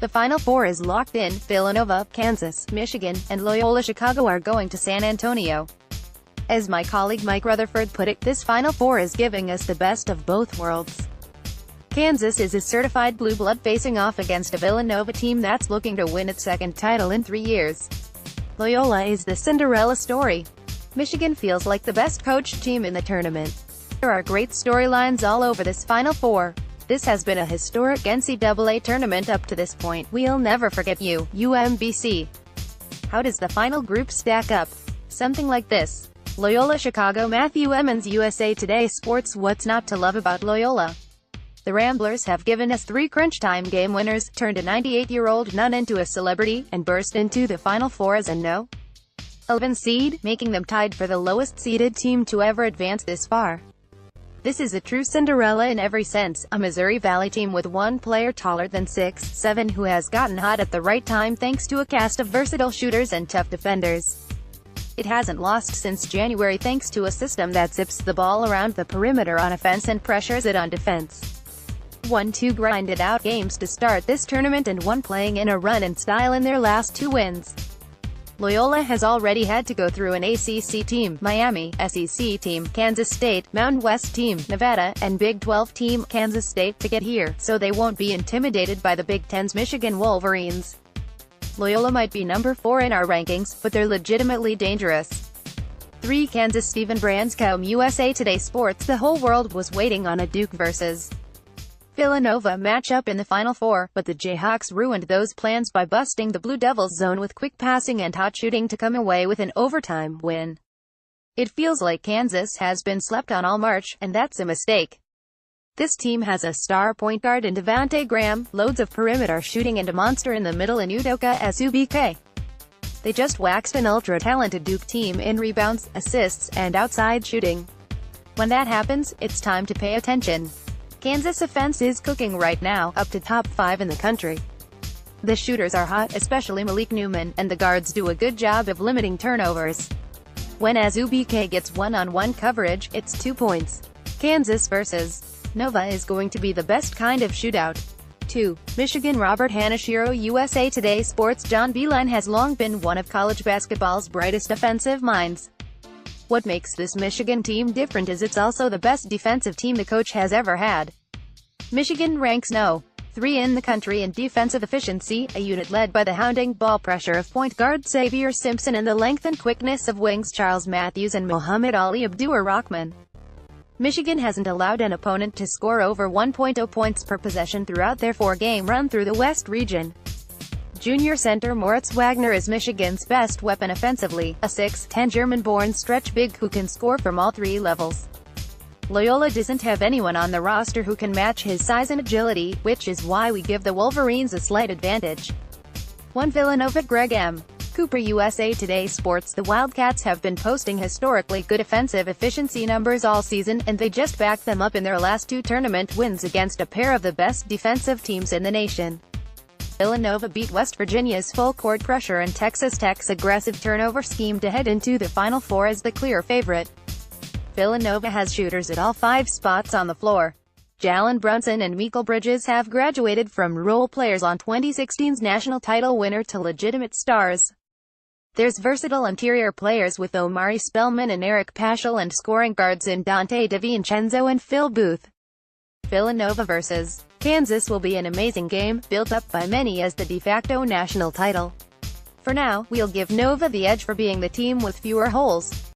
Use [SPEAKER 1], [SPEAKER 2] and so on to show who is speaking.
[SPEAKER 1] The Final Four is locked in. Villanova, Kansas, Michigan, and Loyola-Chicago are going to San Antonio. As my colleague Mike Rutherford put it, this Final Four is giving us the best of both worlds. Kansas is a certified blue blood facing off against a Villanova team that's looking to win its second title in 3 years. Loyola is the Cinderella story. Michigan feels like the best coached team in the tournament. There are great storylines all over this Final Four. This has been a historic NCAA tournament up to this point. We'll never forget you, UMBC. How does the final group stack up? Something like this. Loyola-Chicago, Matthew Emmons, USA Today Sports. What's not to love about Loyola? The Ramblers have given us 3 crunch time game winners, turned a 98-year-old nun into a celebrity, and burst into the Final Four as a No. 11 seed, making them tied for the lowest seeded team to ever advance this far. This is a true Cinderella in every sense, a Missouri Valley team with one player taller than 6'7" who has gotten hot at the right time thanks to a cast of versatile shooters and tough defenders. It hasn't lost since January thanks to a system that zips the ball around the perimeter on offense and pressures it on defense. 1-2 grinded out games to start this tournament and one playing in a run and style in their last 2 wins. Loyola has already had to go through an ACC team, Miami, SEC team, Kansas State, Mountain West team, Nevada, and Big 12 team, Kansas State, to get here, so they won't be intimidated by the Big Ten's Michigan Wolverines. Loyola might be number 4 in our rankings, but they're legitimately dangerous. 3 Kansas Stephen Branscombe, USA Today Sports. The whole world was waiting on a Duke vs. Villanova matchup in the Final Four, but the Jayhawks ruined those plans by busting the Blue Devils' zone with quick passing and hot shooting to come away with an overtime win. It feels like Kansas has been slept on all March, and that's a mistake. This team has a star point guard in Devontae Graham, loads of perimeter shooting and a monster in the middle in Udoka Azubuike. They just waxed an ultra-talented Duke team in rebounds, assists, and outside shooting. When that happens, it's time to pay attention. Kansas offense is cooking right now, up to top 5 in the country. The shooters are hot, especially Malik Newman, and the guards do a good job of limiting turnovers. When Azubuike gets one-on-one coverage, it's 2 points. Kansas vs. Nova is going to be the best kind of shootout. 2. Michigan. Robert Hanashiro, USA Today Sports. John Beilein has long been one of college basketball's brightest offensive minds. What makes this Michigan team different is it's also the best defensive team the coach has ever had. Michigan ranks No. 3 in the country in defensive efficiency, a unit led by the hounding ball pressure of point guard Xavier Simpson and the length and quickness of wings Charles Matthews and Muhammad Ali Abdur-Rahman. Michigan hasn't allowed an opponent to score over 1.0 points per possession throughout their 4-game run through the West region. Junior center Moritz Wagner is Michigan's best weapon offensively, a 6'10" German-born stretch big who can score from all 3 levels. Loyola doesn't have anyone on the roster who can match his size and agility, which is why we give the Wolverines a slight advantage. 1 Villanova. Greg M. Cooper, USA Today Sports. The Wildcats have been posting historically good offensive efficiency numbers all season, and they just backed them up in their last 2 tournament wins against a pair of the best defensive teams in the nation. Villanova beat West Virginia's full-court pressure and Texas Tech's aggressive turnover scheme to head into the Final Four as the clear favorite. Villanova has shooters at all 5 spots on the floor. Jalen Brunson and Mikal Bridges have graduated from role players on 2016's national title winner to legitimate stars. There's versatile interior players with Omari Spellman and Eric Paschal and scoring guards in Dante DiVincenzo and Phil Booth. Villanova vs. Kansas will be an amazing game, built up by many as the de facto national title. For now, we'll give Nova the edge for being the team with fewer holes.